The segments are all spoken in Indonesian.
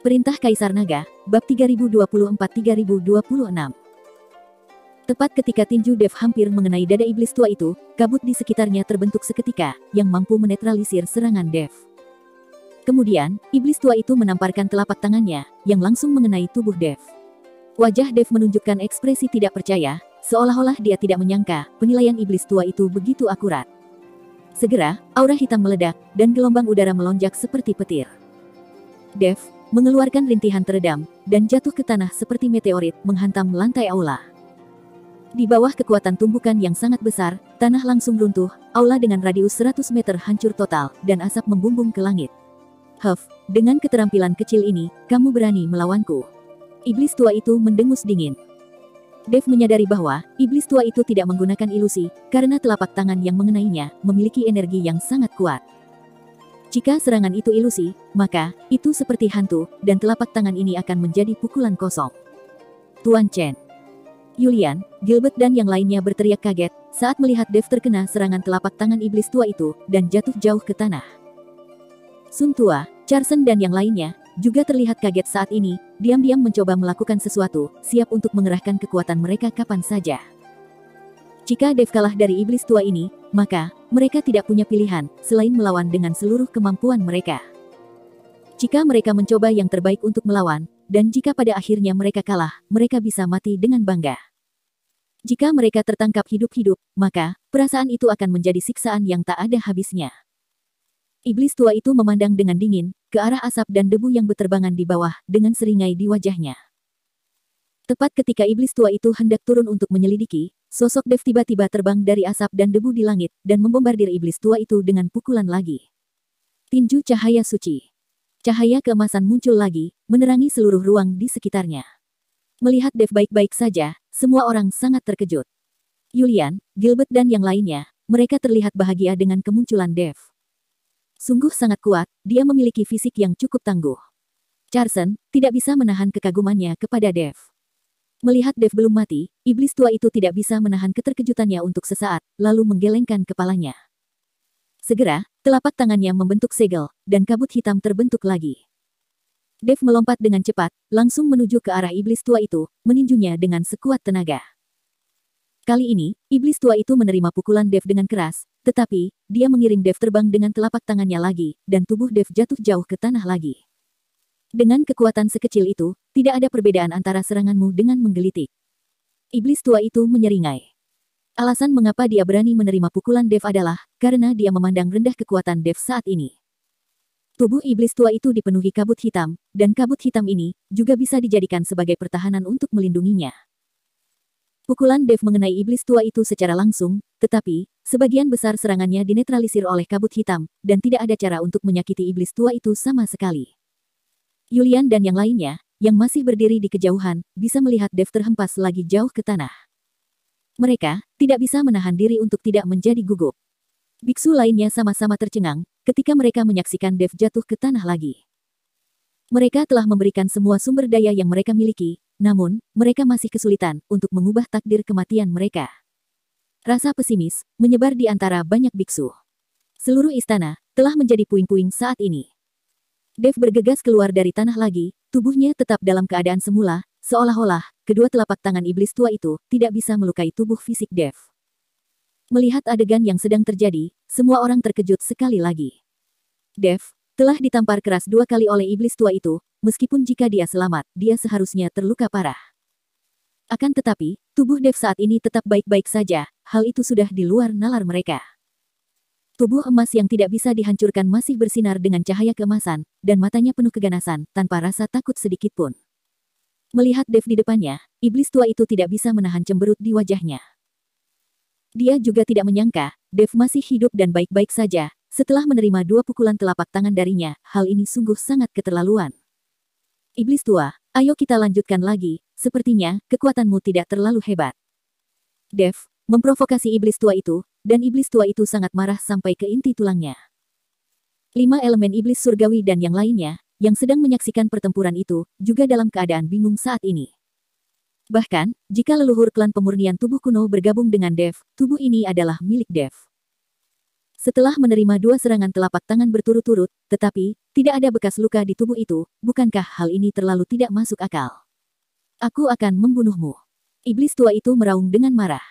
Perintah Kaisar Naga, Bab 3024-3026. Tepat ketika tinju Dev hampir mengenai dada iblis tua itu, kabut di sekitarnya terbentuk seketika, yang mampu menetralisir serangan Dev. Kemudian, iblis tua itu menamparkan telapak tangannya, yang langsung mengenai tubuh Dev. Wajah Dev menunjukkan ekspresi tidak percaya, seolah-olah dia tidak menyangka, penilaian iblis tua itu begitu akurat. Segera, aura hitam meledak, dan gelombang udara melonjak seperti petir. Dev mengeluarkan rintihan teredam, dan jatuh ke tanah seperti meteorit menghantam lantai aula. Di bawah kekuatan tumbukan yang sangat besar, tanah langsung runtuh, aula dengan radius 100 meter hancur total, dan asap membumbung ke langit. Dengan keterampilan kecil ini, kamu berani melawanku. Iblis tua itu mendengus dingin. Dev menyadari bahwa, iblis tua itu tidak menggunakan ilusi, karena telapak tangan yang mengenainya, memiliki energi yang sangat kuat. Jika serangan itu ilusi, maka, itu seperti hantu, dan telapak tangan ini akan menjadi pukulan kosong. Tuan Chen, Yulian, Gilbert dan yang lainnya berteriak kaget, saat melihat Dev terkena serangan telapak tangan iblis tua itu, dan jatuh jauh ke tanah. Sun Tua, Charson dan yang lainnya, juga terlihat kaget saat ini, diam-diam mencoba melakukan sesuatu, siap untuk mengerahkan kekuatan mereka kapan saja. Jika Dev kalah dari iblis tua ini, maka, mereka tidak punya pilihan, selain melawan dengan seluruh kemampuan mereka. Jika mereka mencoba yang terbaik untuk melawan, dan jika pada akhirnya mereka kalah, mereka bisa mati dengan bangga. Jika mereka tertangkap hidup-hidup, maka, perasaan itu akan menjadi siksaan yang tak ada habisnya. Iblis tua itu memandang dengan dingin, ke arah asap dan debu yang berterbangan di bawah, dengan seringai di wajahnya. Tepat ketika iblis tua itu hendak turun untuk menyelidiki, sosok Dev tiba-tiba terbang dari asap dan debu di langit, dan membombardir iblis tua itu dengan pukulan lagi. Tinju cahaya suci. Cahaya keemasan muncul lagi, menerangi seluruh ruang di sekitarnya. Melihat Dev baik-baik saja, semua orang sangat terkejut. Yulian, Gilbert dan yang lainnya, mereka terlihat bahagia dengan kemunculan Dev. Sungguh sangat kuat, dia memiliki fisik yang cukup tangguh. Charson tidak bisa menahan kekagumannya kepada Dev. Melihat Dev belum mati, iblis tua itu tidak bisa menahan keterkejutannya untuk sesaat, lalu menggelengkan kepalanya. Segera, telapak tangannya membentuk segel, dan kabut hitam terbentuk lagi. Dev melompat dengan cepat, langsung menuju ke arah iblis tua itu, meninjunya dengan sekuat tenaga. Kali ini, iblis tua itu menerima pukulan Dev dengan keras, tetapi, dia mengirim Dev terbang dengan telapak tangannya lagi, dan tubuh Dev jatuh jauh ke tanah lagi. Dengan kekuatan sekecil itu, tidak ada perbedaan antara seranganmu dengan menggelitik. Iblis tua itu menyeringai. Alasan mengapa dia berani menerima pukulan Dev adalah, karena dia memandang rendah kekuatan Dev saat ini. Tubuh iblis tua itu dipenuhi kabut hitam, dan kabut hitam ini, juga bisa dijadikan sebagai pertahanan untuk melindunginya. Pukulan Dev mengenai iblis tua itu secara langsung, tetapi, sebagian besar serangannya dinetralisir oleh kabut hitam, dan tidak ada cara untuk menyakiti iblis tua itu sama sekali. Yulian dan yang lainnya, yang masih berdiri di kejauhan, bisa melihat Dev terhempas lagi jauh ke tanah. Mereka tidak bisa menahan diri untuk tidak menjadi gugup. Biksu lainnya sama-sama tercengang, ketika mereka menyaksikan Dev jatuh ke tanah lagi. Mereka telah memberikan semua sumber daya yang mereka miliki, namun, mereka masih kesulitan untuk mengubah takdir kematian mereka. Rasa pesimis menyebar di antara banyak biksu. Seluruh istana telah menjadi puing-puing saat ini. Dev bergegas keluar dari tanah lagi, tubuhnya tetap dalam keadaan semula, seolah-olah kedua telapak tangan iblis tua itu tidak bisa melukai tubuh fisik Dev. Melihat adegan yang sedang terjadi, semua orang terkejut sekali lagi. Dev telah ditampar keras 2 kali oleh iblis tua itu, meskipun jika dia selamat, dia seharusnya terluka parah. Akan tetapi, tubuh Dev saat ini tetap baik-baik saja, hal itu sudah di luar nalar mereka. Tubuh emas yang tidak bisa dihancurkan masih bersinar dengan cahaya keemasan, dan matanya penuh keganasan, tanpa rasa takut sedikitpun. Melihat Dev di depannya, iblis tua itu tidak bisa menahan cemberut di wajahnya. Dia juga tidak menyangka, Dev masih hidup dan baik-baik saja, setelah menerima 2 pukulan telapak tangan darinya, hal ini sungguh sangat keterlaluan. Iblis tua, ayo kita lanjutkan lagi, sepertinya, kekuatanmu tidak terlalu hebat. Dev memprovokasi iblis tua itu, dan iblis tua itu sangat marah sampai ke inti tulangnya. 5 elemen iblis surgawi dan yang lainnya, yang sedang menyaksikan pertempuran itu, juga dalam keadaan bingung saat ini. Bahkan, jika leluhur klan pemurnian tubuh kuno bergabung dengan Dev, tubuh ini adalah milik Dev. Setelah menerima 2 serangan telapak tangan berturut-turut, tetapi, tidak ada bekas luka di tubuh itu, bukankah hal ini terlalu tidak masuk akal? Aku akan membunuhmu. Iblis tua itu meraung dengan marah.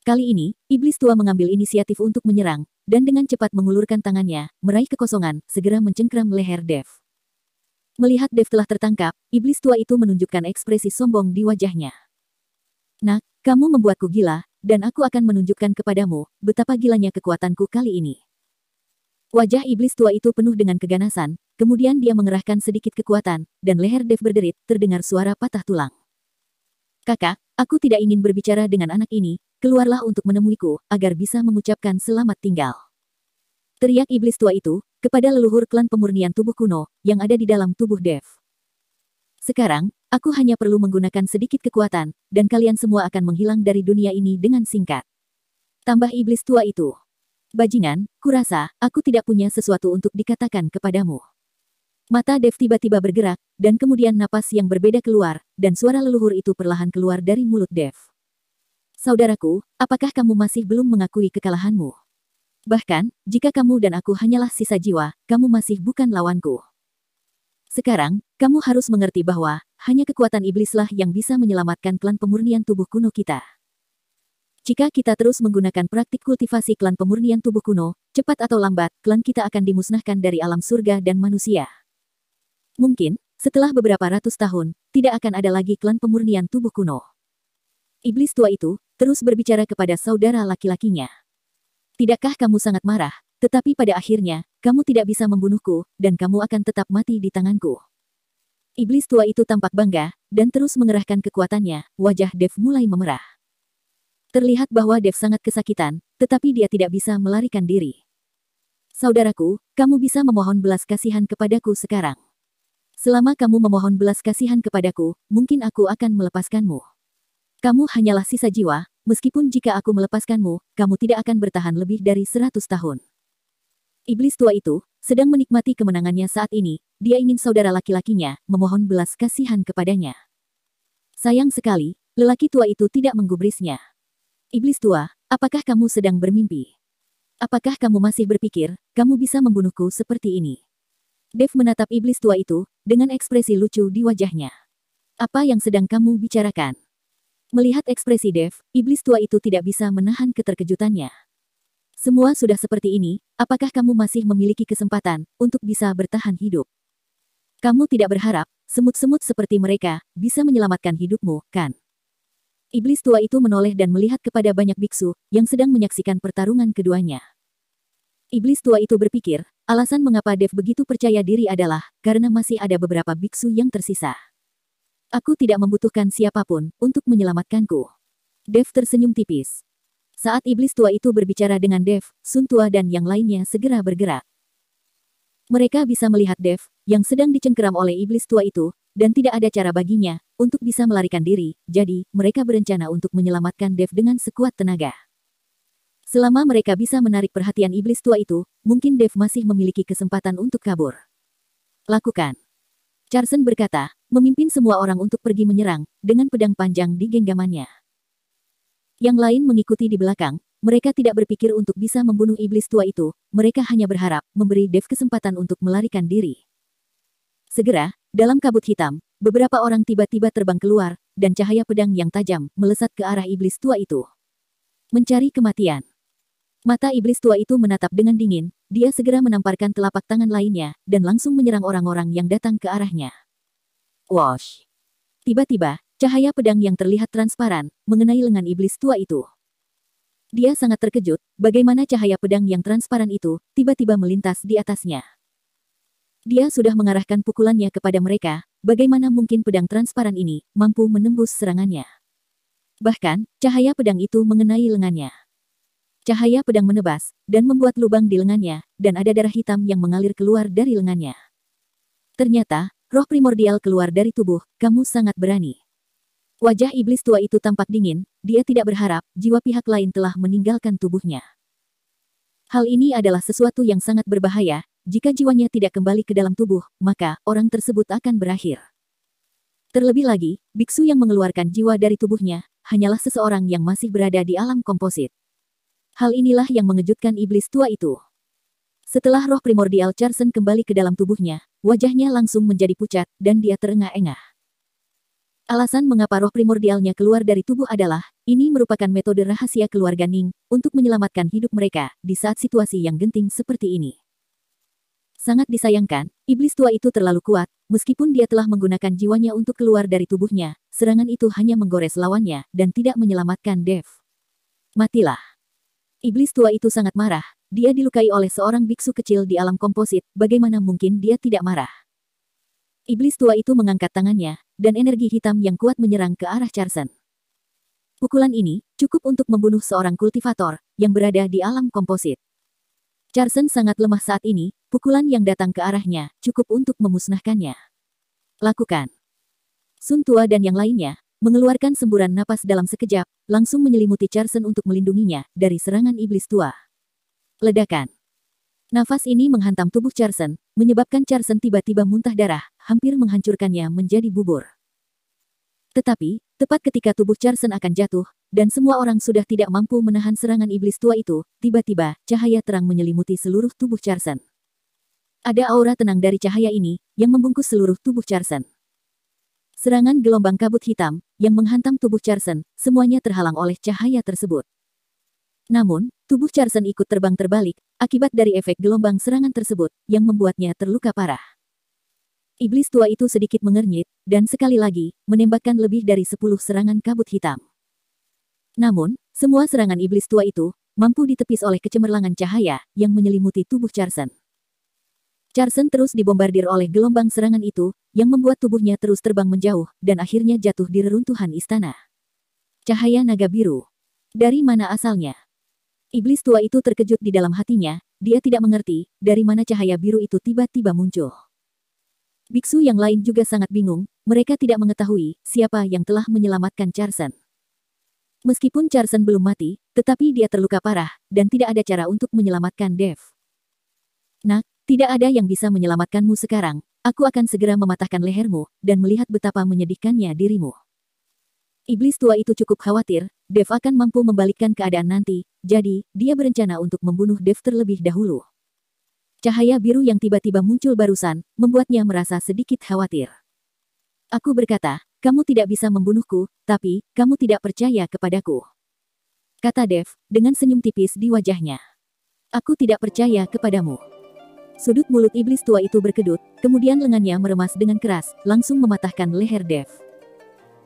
Kali ini, iblis tua mengambil inisiatif untuk menyerang, dan dengan cepat mengulurkan tangannya, meraih kekosongan, segera mencengkram leher Dev. Melihat Dev telah tertangkap, iblis tua itu menunjukkan ekspresi sombong di wajahnya. Nak, kamu membuatku gila, dan aku akan menunjukkan kepadamu, betapa gilanya kekuatanku kali ini. Wajah iblis tua itu penuh dengan keganasan, kemudian dia mengerahkan sedikit kekuatan, dan leher Dev berderit, terdengar suara patah tulang. Kakak, aku tidak ingin berbicara dengan anak ini, keluarlah untuk menemuiku, agar bisa mengucapkan selamat tinggal. Teriak iblis tua itu, kepada leluhur klan pemurnian tubuh kuno, yang ada di dalam tubuh Dev. Sekarang, aku hanya perlu menggunakan sedikit kekuatan, dan kalian semua akan menghilang dari dunia ini dengan singkat. Tambah iblis tua itu. Bajingan, kurasa, aku tidak punya sesuatu untuk dikatakan kepadamu. Mata Dev tiba-tiba bergerak, dan kemudian napas yang berbeda keluar, dan suara leluhur itu perlahan keluar dari mulut Dev. Saudaraku, apakah kamu masih belum mengakui kekalahanmu? Bahkan, jika kamu dan aku hanyalah sisa jiwa, kamu masih bukan lawanku. Sekarang, kamu harus mengerti bahwa, hanya kekuatan iblislah yang bisa menyelamatkan klan pemurnian tubuh kuno kita. Jika kita terus menggunakan praktik kultivasi klan pemurnian tubuh kuno, cepat atau lambat, klan kita akan dimusnahkan dari alam surga dan manusia. Mungkin, setelah beberapa ratus tahun, tidak akan ada lagi klan pemurnian tubuh kuno. Iblis tua itu, terus berbicara kepada saudara laki-lakinya. Tidakkah kamu sangat marah, tetapi pada akhirnya, kamu tidak bisa membunuhku, dan kamu akan tetap mati di tanganku. Iblis tua itu tampak bangga, dan terus mengerahkan kekuatannya, wajah Dev mulai memerah. Terlihat bahwa Dev sangat kesakitan, tetapi dia tidak bisa melarikan diri. Saudaraku, kamu bisa memohon belas kasihan kepadaku sekarang. Selama kamu memohon belas kasihan kepadaku, mungkin aku akan melepaskanmu. Kamu hanyalah sisa jiwa, meskipun jika aku melepaskanmu, kamu tidak akan bertahan lebih dari 100 tahun. Iblis tua itu, sedang menikmati kemenangannya saat ini, dia ingin saudara laki-lakinya, memohon belas kasihan kepadanya. Sayang sekali, lelaki tua itu tidak menggubrisnya. Iblis tua, apakah kamu sedang bermimpi? Apakah kamu masih berpikir, kamu bisa membunuhku seperti ini? Dev menatap iblis tua itu, dengan ekspresi lucu di wajahnya. Apa yang sedang kamu bicarakan? Melihat ekspresi Dev, iblis tua itu tidak bisa menahan keterkejutannya. Semua sudah seperti ini, apakah kamu masih memiliki kesempatan untuk bisa bertahan hidup? Kamu tidak berharap, semut-semut seperti mereka, bisa menyelamatkan hidupmu, kan? Iblis tua itu menoleh dan melihat kepada banyak biksu, yang sedang menyaksikan pertarungan keduanya. Iblis tua itu berpikir, alasan mengapa Dev begitu percaya diri adalah, karena masih ada beberapa biksu yang tersisa. Aku tidak membutuhkan siapapun, untuk menyelamatkanku. Dev tersenyum tipis. Saat iblis tua itu berbicara dengan Dev, Sun Tua dan yang lainnya segera bergerak. Mereka bisa melihat Dev, yang sedang dicengkeram oleh iblis tua itu, dan tidak ada cara baginya, untuk bisa melarikan diri, jadi, mereka berencana untuk menyelamatkan Dev dengan sekuat tenaga. Selama mereka bisa menarik perhatian iblis tua itu, mungkin Dev masih memiliki kesempatan untuk kabur. Lakukan. Charsen berkata, memimpin semua orang untuk pergi menyerang, dengan pedang panjang di genggamannya. Yang lain mengikuti di belakang, mereka tidak berpikir untuk bisa membunuh iblis tua itu, mereka hanya berharap, memberi Dev kesempatan untuk melarikan diri. Segera, dalam kabut hitam, beberapa orang tiba-tiba terbang keluar, dan cahaya pedang yang tajam, melesat ke arah iblis tua itu. Mencari kematian. Mata iblis tua itu menatap dengan dingin, dia segera menamparkan telapak tangan lainnya, dan langsung menyerang orang-orang yang datang ke arahnya. Wosh! Tiba-tiba, cahaya pedang yang terlihat transparan, mengenai lengan iblis tua itu. Dia sangat terkejut, bagaimana cahaya pedang yang transparan itu, tiba-tiba melintas di atasnya. Dia sudah mengarahkan pukulannya kepada mereka, bagaimana mungkin pedang transparan ini, mampu menembus serangannya. Bahkan, cahaya pedang itu mengenai lengannya. Cahaya pedang menebas, dan membuat lubang di lengannya, dan ada darah hitam yang mengalir keluar dari lengannya. Ternyata, roh primordial keluar dari tubuh, kamu sangat berani. Wajah iblis tua itu tampak dingin, dia tidak berharap, jiwa pihak lain telah meninggalkan tubuhnya. Hal ini adalah sesuatu yang sangat berbahaya, jika jiwanya tidak kembali ke dalam tubuh, maka, orang tersebut akan berakhir. Terlebih lagi, biksu yang mengeluarkan jiwa dari tubuhnya, hanyalah seseorang yang masih berada di alam komposit. Hal inilah yang mengejutkan iblis tua itu. Setelah roh primordial Charsen kembali ke dalam tubuhnya, wajahnya langsung menjadi pucat, dan dia terengah-engah. Alasan mengapa roh primordialnya keluar dari tubuh adalah, ini merupakan metode rahasia keluarga Ning, untuk menyelamatkan hidup mereka, di saat situasi yang genting seperti ini. Sangat disayangkan, iblis tua itu terlalu kuat, meskipun dia telah menggunakan jiwanya untuk keluar dari tubuhnya, serangan itu hanya menggores lawannya, dan tidak menyelamatkan Dev. Matilah. Iblis tua itu sangat marah, dia dilukai oleh seorang biksu kecil di alam komposit, bagaimana mungkin dia tidak marah? Iblis tua itu mengangkat tangannya, dan energi hitam yang kuat menyerang ke arah Charsen. Pukulan ini cukup untuk membunuh seorang kultivator yang berada di alam komposit. Charsen sangat lemah saat ini, pukulan yang datang ke arahnya cukup untuk memusnahkannya. Lakukan. Sun Tua dan yang lainnya mengeluarkan semburan napas dalam sekejap, langsung menyelimuti Charsen untuk melindunginya dari serangan iblis tua. Ledakan. Nafas ini menghantam tubuh Charsen, menyebabkan Charsen tiba-tiba muntah darah, hampir menghancurkannya menjadi bubur. Tetapi, tepat ketika tubuh Charsen akan jatuh, dan semua orang sudah tidak mampu menahan serangan iblis tua itu, tiba-tiba, cahaya terang menyelimuti seluruh tubuh Charsen. Ada aura tenang dari cahaya ini, yang membungkus seluruh tubuh Charsen. Serangan gelombang kabut hitam, yang menghantam tubuh Charsen, semuanya terhalang oleh cahaya tersebut. Namun, tubuh Charsen ikut terbang terbalik, akibat dari efek gelombang serangan tersebut, yang membuatnya terluka parah. Iblis tua itu sedikit mengernyit, dan sekali lagi, menembakkan lebih dari 10 serangan kabut hitam. Namun, semua serangan iblis tua itu, mampu ditepis oleh kecemerlangan cahaya, yang menyelimuti tubuh Charsen. Charsen terus dibombardir oleh gelombang serangan itu, yang membuat tubuhnya terus terbang menjauh, dan akhirnya jatuh di reruntuhan istana. Cahaya naga biru. Dari mana asalnya? Iblis tua itu terkejut di dalam hatinya, dia tidak mengerti, dari mana cahaya biru itu tiba-tiba muncul. Biksu yang lain juga sangat bingung, mereka tidak mengetahui siapa yang telah menyelamatkan Charsen. Meskipun Charsen belum mati, tetapi dia terluka parah, dan tidak ada cara untuk menyelamatkan Dev. Nak, tidak ada yang bisa menyelamatkanmu sekarang, aku akan segera mematahkan lehermu, dan melihat betapa menyedihkannya dirimu. Iblis tua itu cukup khawatir, Dev akan mampu membalikkan keadaan nanti, jadi, dia berencana untuk membunuh Dev terlebih dahulu. Cahaya biru yang tiba-tiba muncul barusan, membuatnya merasa sedikit khawatir. Aku berkata, kamu tidak bisa membunuhku, tapi, kamu tidak percaya kepadaku. Kata Dev, dengan senyum tipis di wajahnya. Aku tidak percaya kepadamu. Sudut mulut iblis tua itu berkedut, kemudian lengannya meremas dengan keras, langsung mematahkan leher Dev.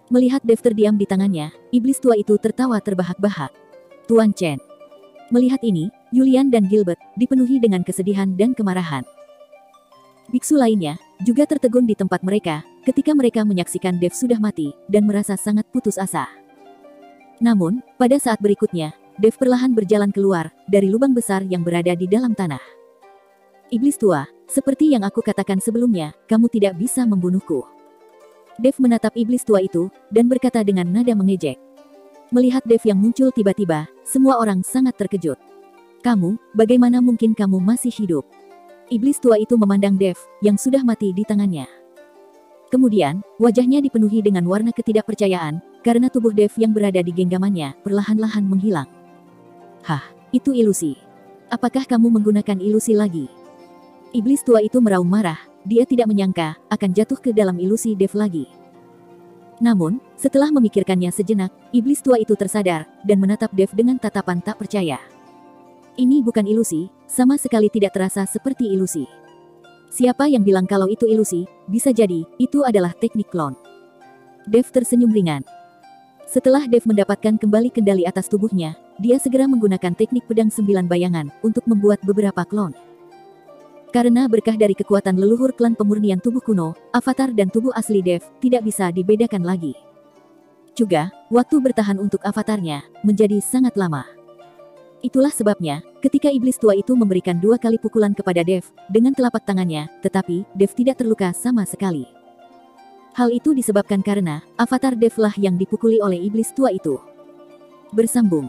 Melihat Dev terdiam di tangannya, iblis tua itu tertawa terbahak-bahak. Tuan Chen. Melihat ini, Yulian dan Gilbert dipenuhi dengan kesedihan dan kemarahan. Biksu lainnya juga tertegun di tempat mereka ketika mereka menyaksikan Dev sudah mati dan merasa sangat putus asa. Namun, pada saat berikutnya, Dev perlahan berjalan keluar dari lubang besar yang berada di dalam tanah. Iblis tua, seperti yang aku katakan sebelumnya, kamu tidak bisa membunuhku. Dev menatap iblis tua itu, dan berkata dengan nada mengejek. Melihat Dev yang muncul tiba-tiba, semua orang sangat terkejut. Kamu, bagaimana mungkin kamu masih hidup? Iblis tua itu memandang Dev, yang sudah mati di tangannya. Kemudian, wajahnya dipenuhi dengan warna ketidakpercayaan, karena tubuh Dev yang berada di genggamannya, perlahan-lahan menghilang. Hah, itu ilusi. Apakah kamu menggunakan ilusi lagi? Iblis tua itu meraung marah, dia tidak menyangka akan jatuh ke dalam ilusi Dev lagi. Namun, setelah memikirkannya sejenak, iblis tua itu tersadar, dan menatap Dev dengan tatapan tak percaya. Ini bukan ilusi, sama sekali tidak terasa seperti ilusi. Siapa yang bilang kalau itu ilusi, bisa jadi, itu adalah teknik klon. Dev tersenyum ringan. Setelah Dev mendapatkan kembali kendali atas tubuhnya, dia segera menggunakan teknik pedang 9 bayangan, untuk membuat beberapa klon. Karena berkah dari kekuatan leluhur klan pemurnian tubuh kuno, avatar dan tubuh asli Dev tidak bisa dibedakan lagi. Juga, waktu bertahan untuk avatarnya menjadi sangat lama. Itulah sebabnya, ketika iblis tua itu memberikan 2 kali pukulan kepada Dev dengan telapak tangannya, tetapi Dev tidak terluka sama sekali. Hal itu disebabkan karena avatar Dev lah yang dipukuli oleh iblis tua itu. Bersambung.